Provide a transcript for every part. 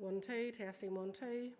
1, 2, testing 1, 2.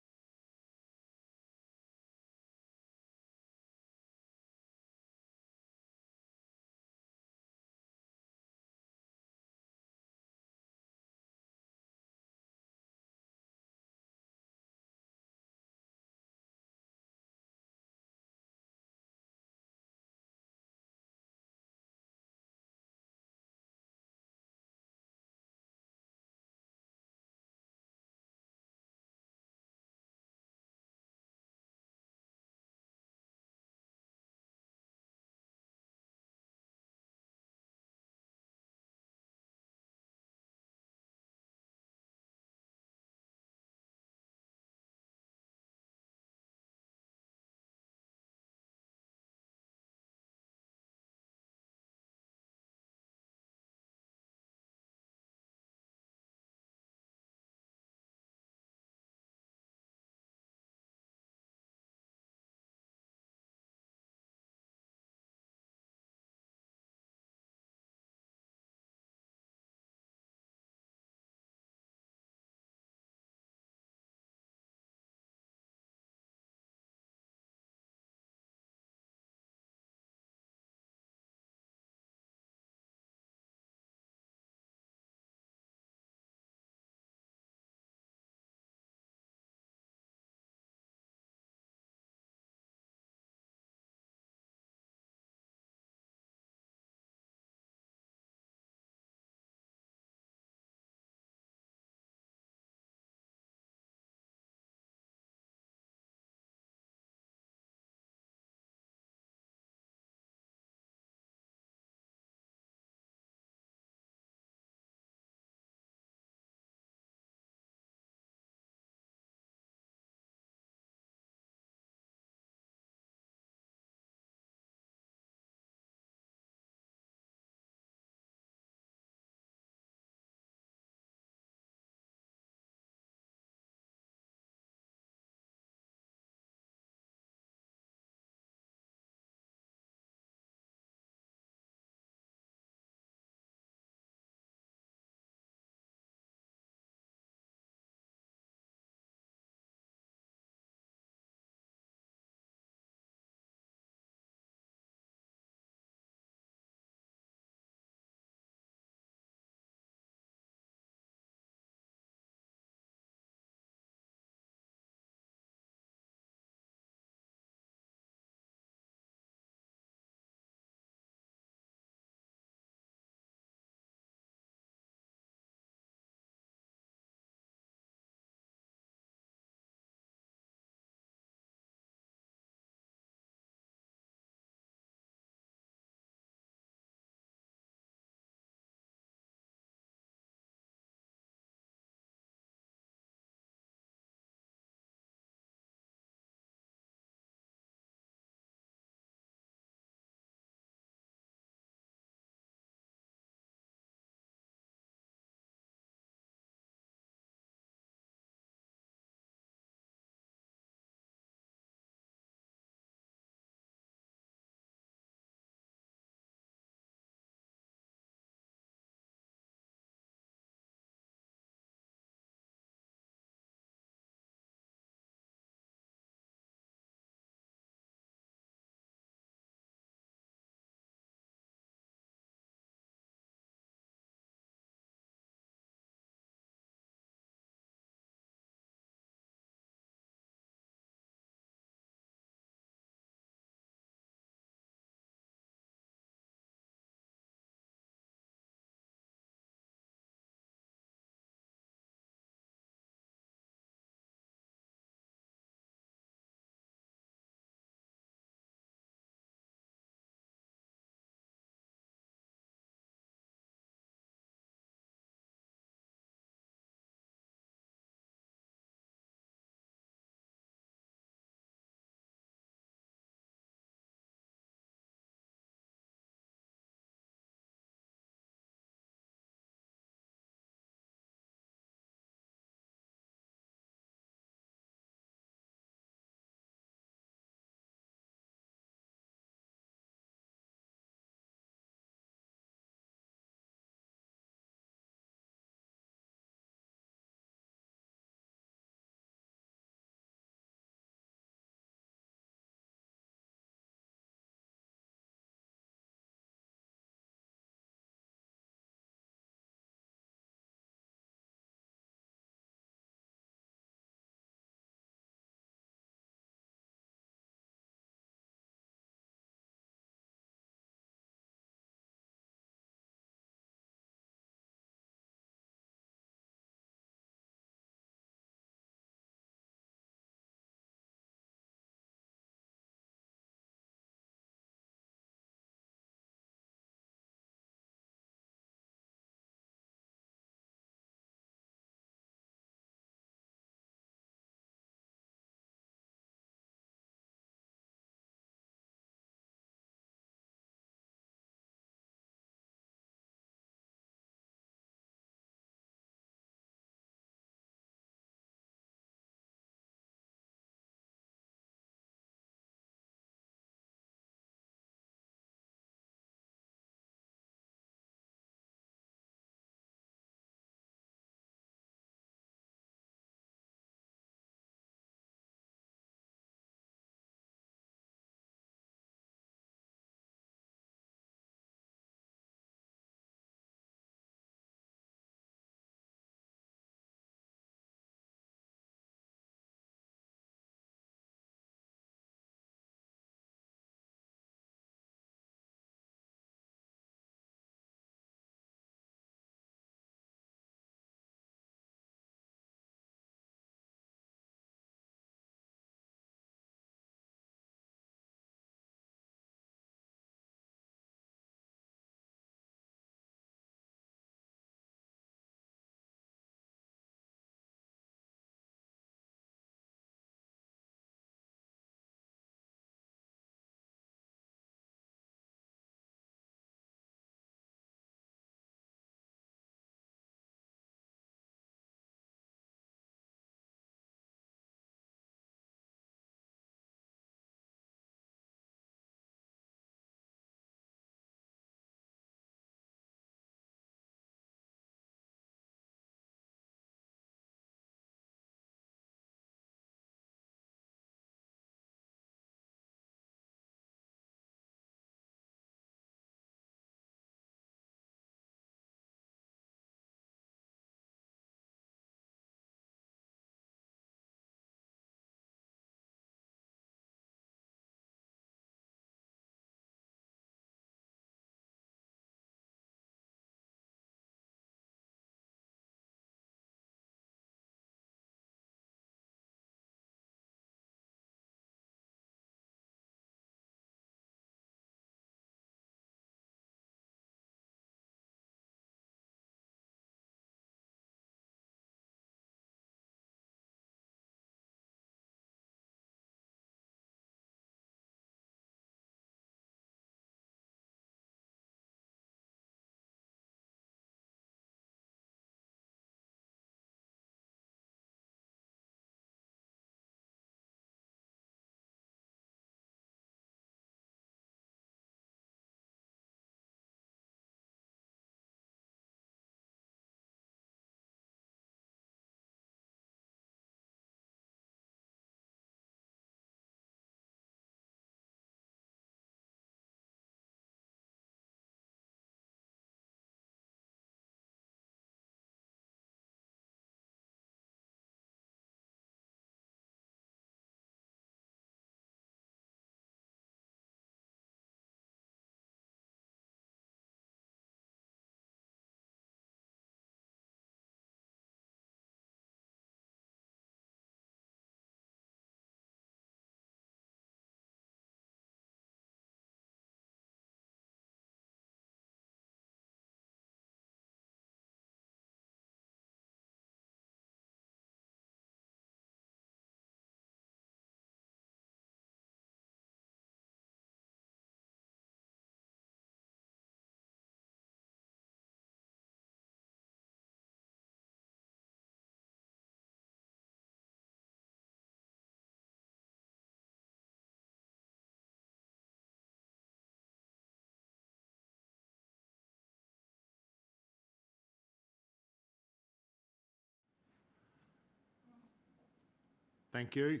Thank you.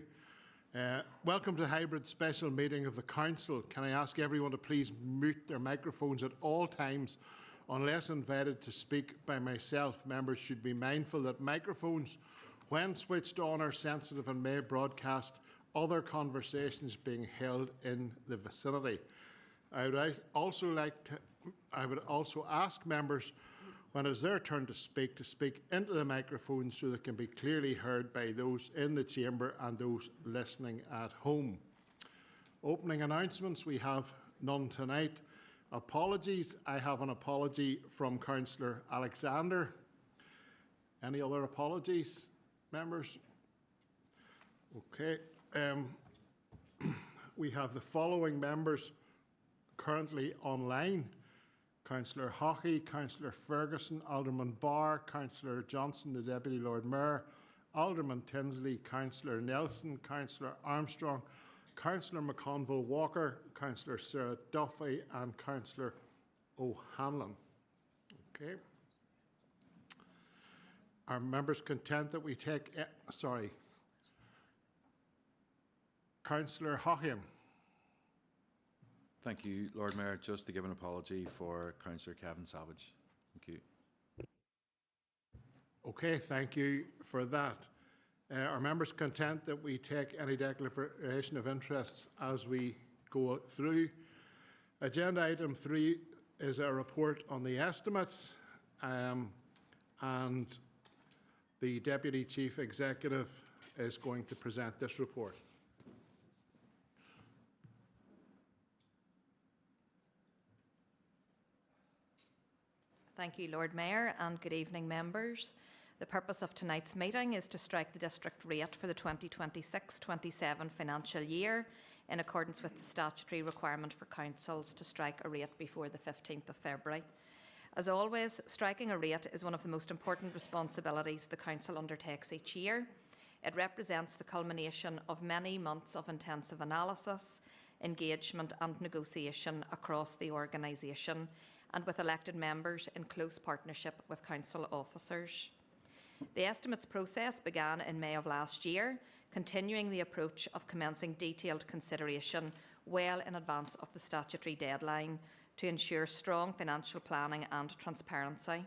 Welcome to the hybrid special meeting of the Council. Can I ask everyone to please mute their microphones at all times unless invited to speak by myself? Members should be mindful that microphones, when switched on, are sensitive and may broadcast other conversations being held in the vicinity. I would also ask members, when it is their turn to speak into the microphone so they can be clearly heard by those in the chamber and those listening at home. Opening announcements, we have none tonight. Apologies, I have an apology from Councillor Alexander. Any other apologies, members? Okay. We have the following members currently online: Councillor Hockey, Councillor Ferguson, Alderman Barr, Councillor Johnson, the Deputy Lord Mayor, Alderman Tinsley, Councillor Nelson, Councillor Armstrong, Councillor McConville Walker, Councillor Sarah Duffy and Councillor O'Hanlon. Okay. Are members content that we take... Councillor Hockey. Thank you, Lord Mayor. Just to give an apology for Councillor Kevin Savage. Thank you. Okay, thank you for that. Are members content that we take any declaration of interests as we go through? Agenda item 3 is a report on the estimates, and the Deputy Chief Executive is going to present this report. Thank you, Lord Mayor, and good evening, members. The purpose of tonight's meeting is to strike the district rate for the 2026-27 financial year in accordance with the statutory requirement for councils to strike a rate before the 15th of February. As always, striking a rate is one of the most important responsibilities the council undertakes each year. It represents the culmination of many months of intensive analysis, engagement and negotiation across the organisation, and with elected members in close partnership with council officers. The estimates process began in May of last year, continuing the approach of commencing detailed consideration well in advance of the statutory deadline to ensure strong financial planning and transparency.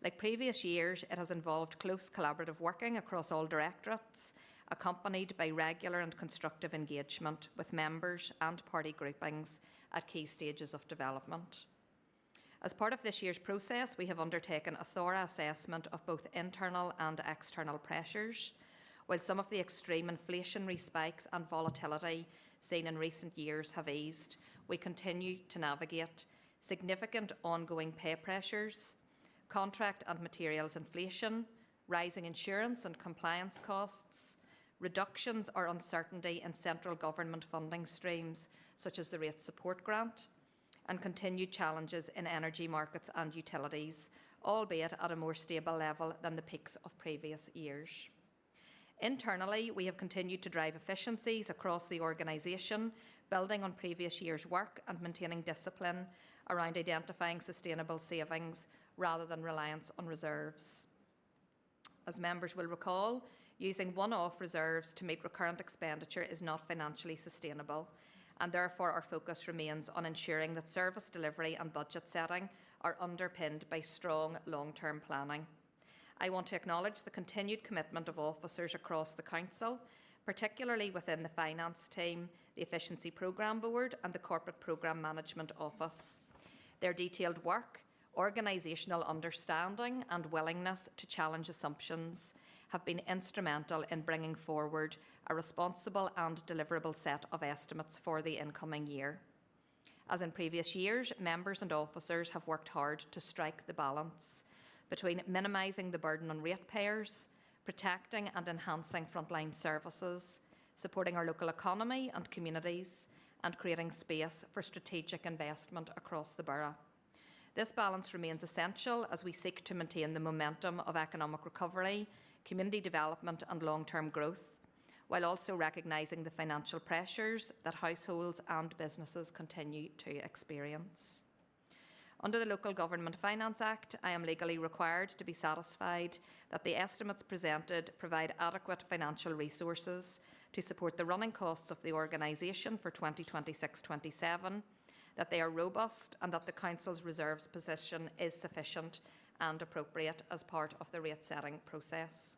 Like previous years, it has involved close collaborative working across all directorates, accompanied by regular and constructive engagement with members and party groupings at key stages of development. As part of this year's process, we have undertaken a thorough assessment of both internal and external pressures. While some of the extreme inflationary spikes and volatility seen in recent years have eased, we continue to navigate significant ongoing pay pressures, contract and materials inflation, rising insurance and compliance costs, reductions or uncertainty in central government funding streams such as the Rate Support Grant, and continued challenges in energy markets and utilities, albeit at a more stable level than the peaks of previous years. Internally, we have continued to drive efficiencies across the organisation, building on previous years' work and maintaining discipline around identifying sustainable savings rather than reliance on reserves. As members will recall, using one-off reserves to meet recurrent expenditure is not financially sustainable, and therefore our focus remains on ensuring that service delivery and budget setting are underpinned by strong long-term planning. I want to acknowledge the continued commitment of officers across the Council, particularly within the Finance team, the Efficiency Programme Board and the Corporate Programme Management Office. Their detailed work, organisational understanding and willingness to challenge assumptions have been instrumental in bringing forward a responsible and deliverable set of estimates for the incoming year. As in previous years, members and officers have worked hard to strike the balance between minimising the burden on ratepayers, protecting and enhancing frontline services, supporting our local economy and communities, and creating space for strategic investment across the borough. This balance remains essential as we seek to maintain the momentum of economic recovery, community development and long-term growth, while also recognising the financial pressures that households and businesses continue to experience. Under the Local Government Finance Act, I am legally required to be satisfied that the estimates presented provide adequate financial resources to support the running costs of the organisation for 2026-27, that they are robust and that the Council's reserves position is sufficient and appropriate as part of the rate setting process.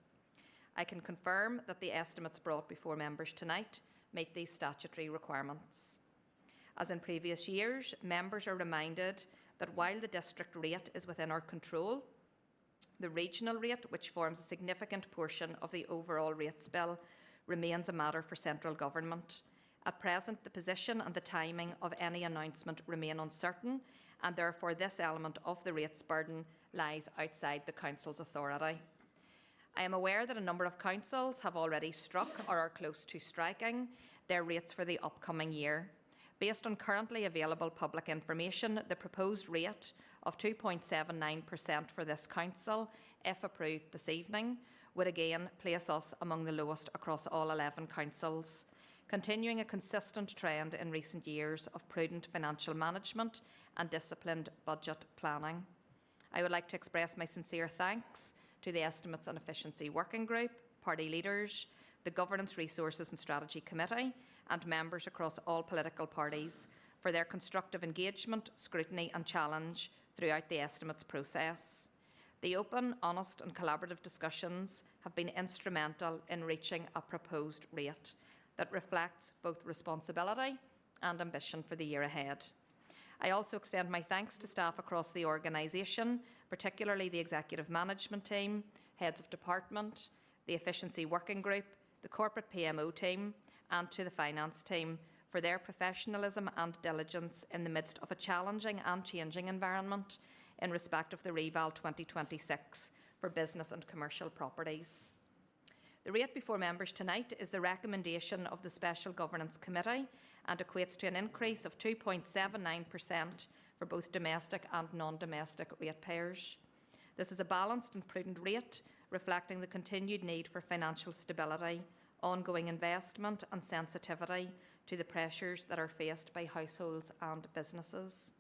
I can confirm that the estimates brought before members tonight meet these statutory requirements. As in previous years, members are reminded that while the district rate is within our control, the regional rate, which forms a significant portion of the overall rates bill, remains a matter for central government. At present, the position and the timing of any announcement remain uncertain, and therefore this element of the rates burden lies outside the Council's authority. I am aware that a number of councils have already struck or are close to striking their rates for the upcoming year. Based on currently available public information, the proposed rate of 2.79% for this council, if approved this evening, would again place us among the lowest across all 11 councils, continuing a consistent trend in recent years of prudent financial management and disciplined budget planning. I would like to express my sincere thanks to the Estimates and Efficiency Working Group, party leaders, the Governance, Resources and Strategy Committee and members across all political parties for their constructive engagement, scrutiny and challenge throughout the estimates process. The open, honest and collaborative discussions have been instrumental in reaching a proposed rate that reflects both responsibility and ambition for the year ahead. I also extend my thanks to staff across the organisation, particularly the Executive Management Team, Heads of Department, the Efficiency Working Group, the Corporate PMO Team and to the Finance Team for their professionalism and diligence in the midst of a challenging and changing environment in respect of the Reval 2026 for business and commercial properties. The rate before members tonight is the recommendation of the Special Governance Committee and equates to an increase of 2.79% for both domestic and non-domestic ratepayers. This is a balanced and prudent rate reflecting the continued need for financial stability, ongoing investment and sensitivity to the pressures that are faced by households and businesses.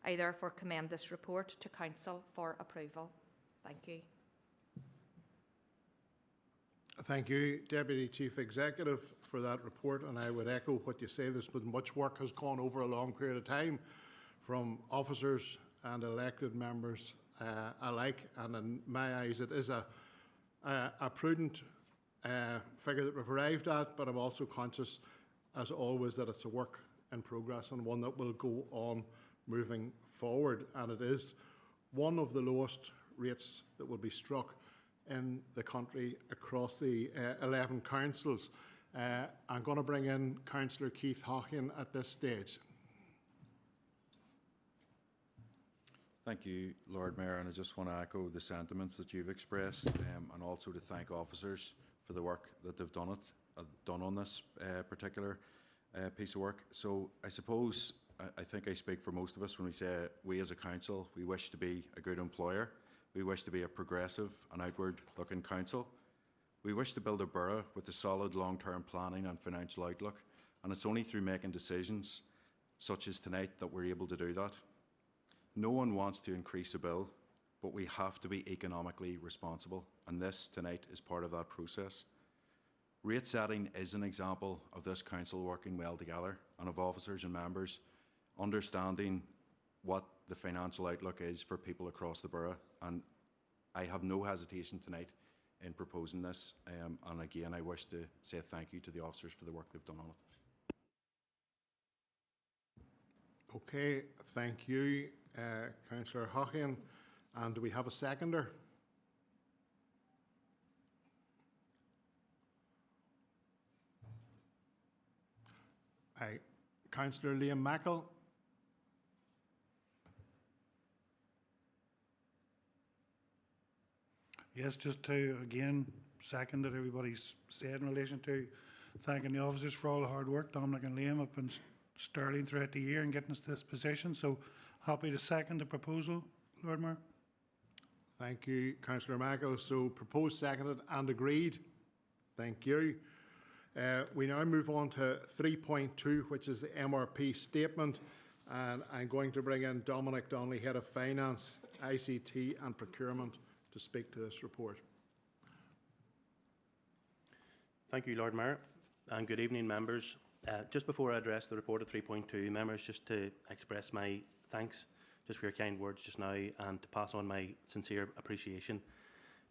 I therefore commend this report to Council for approval. Thank you. Thank you, Deputy Chief Executive, for that report, and I would echo what you say. There's been much work has gone over a long period of time from officers and elected members alike, and in my eyes it is a prudent figure that we've arrived at, but I'm also conscious, as always, that it's a work in progress and one that will go on moving forward, and it is one of the lowest rates that will be struck in the country across the 11 councils. I'm going to bring in Councillor Keith Hockin at this stage. Thank you, Lord Mayor, and I just want to echo the sentiments that you've expressed, and also to thank officers for the work that they've done on this particular piece of work. So I suppose I think I speak for most of us when we say we as a council, we wish to be a good employer. We wish to be a progressive and outward-looking council. We wish to build a borough with a solid long-term planning and financial outlook, and it's only through making decisions such as tonight that we're able to do that. No one wants to increase a bill, but we have to be economically responsible, and this tonight is part of that process. Rate setting is an example of this council working well together and of officers and members understanding what the financial outlook is for people across the borough, and I have no hesitation tonight in proposing this, and again I wish to say thank you to the officers for the work they've done on it. Okay, thank you, Councillor Hockin. And do we have a seconder? Councillor Liam Mackle. Yes, just to again second that everybody's said in relation to thanking the officers for all the hard work. Dominic and Liam have been sterling throughout the year in getting us to this position, so happy to second the proposal, Lord Mayor. Thank you, Councillor Mackle. So proposed, seconded and agreed. Thank you. We now move on to 3.2, which is the MRP statement. And I'm going to bring in Dominic Donnelly, Head of Finance, ICT and Procurement, to speak to this report. Thank you, Lord Mayor, and good evening, members. Just before I address the report of 3.2, members, just to express my thanks just for your kind words just now, and to pass on my sincere appreciation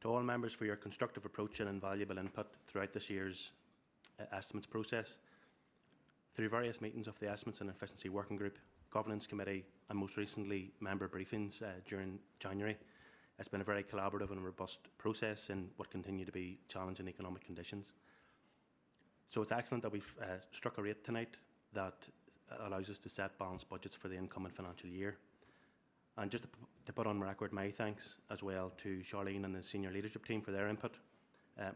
to all members for your constructive approach and invaluable input throughout this year's estimates process. Through various meetings of the Estimates and Efficiency Working Group, Governance Committee, and most recently member briefings during January, it's been a very collaborative and robust process in what continue to be challenging economic conditions. So it's excellent that we've struck a rate tonight that allows us to set balanced budgets for the incoming financial year. And just to put on record my thanks as well to Charlene and the senior leadership team for their input,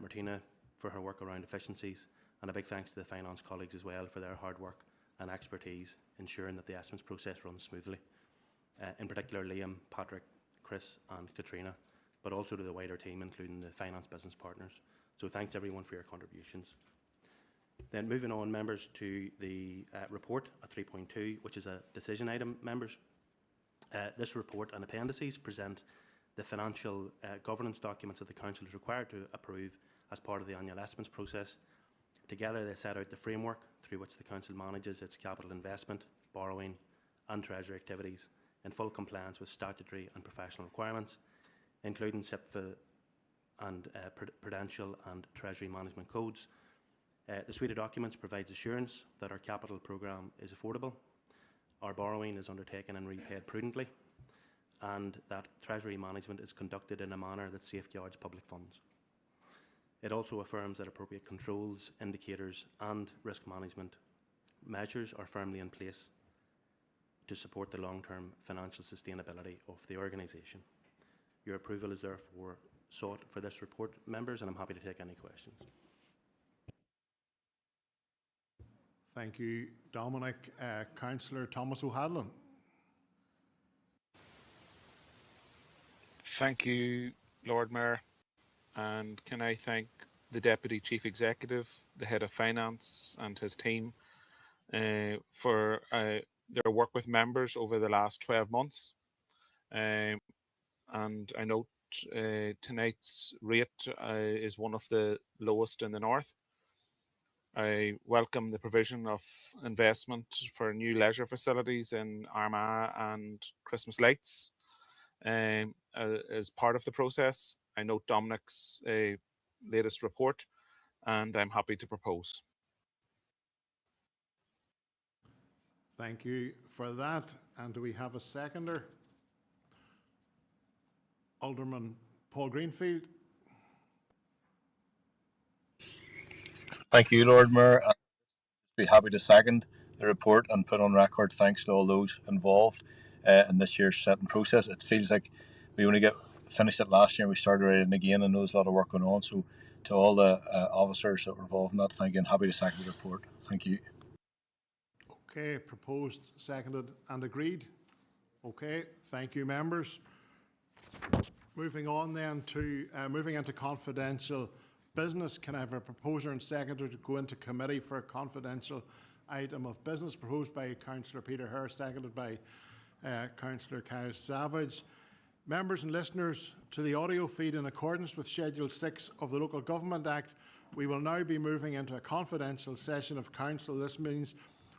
Martina for her work around efficiencies, and a big thanks to the finance colleagues as well for their hard work and expertise ensuring that the estimates process runs smoothly. In particular, Liam, Patrick, Chris and Katrina, but also to the wider team, including the finance business partners. So thanks everyone for your contributions. Then moving on, members, to the report at 3.2, which is a decision item, members. This report and appendices present the financial governance documents that the Council is required to approve as part of the annual estimates process. Together they set out the framework through which the Council manages its capital investment, borrowing and treasury activities in full compliance with statutory and professional requirements, including SIPFA and Prudential and Treasury Management Codes. The suite of documents provides assurance that our capital programme is affordable, our borrowing is undertaken and repaid prudently, and that Treasury management is conducted in a manner that safeguards public funds. It also affirms that appropriate controls, indicators and risk management measures are firmly in place to support the long-term financial sustainability of the organisation. Your approval is therefore sought for this report, members, and I'm happy to take any questions. Thank you, Dominic. Councillor Thomas O'Hanlon. Thank you, Lord Mayor. And can I thank the Deputy Chief Executive, the Head of Finance and his team for their work with members over the last 12 months. And I note tonight's rate is one of the lowest in the north. I welcome the provision of investment for new leisure facilities in Armagh and Christmas lights as part of the process. I note Dominic's latest report, and I'm happy to propose. Thank you for that. And do we have a seconder? Alderman Paul Greenfield. Thank you, Lord Mayor. I'd be happy to second the report and put on record thanks to all those involved in this year's setting process. It feels like we only finished it last year and we started it again, and there's a lot of work going on. So to all the officers that were involved in that, thank you, and happy to second the report. Thank you. Okay, proposed, seconded and agreed. Okay, thank you, members. Moving on then to moving into confidential business. Can I have a proposer and seconder to go into committee for a confidential item of business proposed by Councillor Peter Hare, seconded by Councillor Kyle Savage. Members and listeners to the audio feed, in accordance with Schedule 6 of the Local Government Act, we will now be moving into a confidential session of Council. This means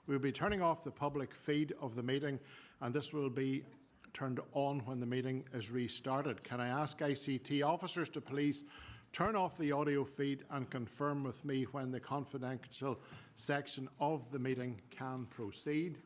we will be turning off the public feed of the meeting, and this will be turned on when the meeting is restarted. Can I ask ICT officers to please turn off the audio feed and confirm with me when the confidential section of the meeting can proceed?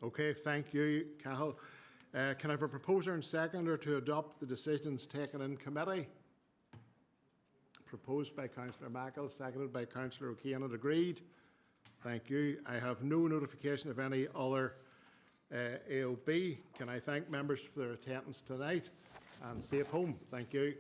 Okay, thank you, Cahill. Can I have a proposer and seconder to adopt the decisions taken in committee? Proposed by Councillor Mackle, seconded by Councillor O'Kane and agreed. Thank you. I have no notification of any other AOB. Can I thank members for their attendance tonight and safe home? Thank you.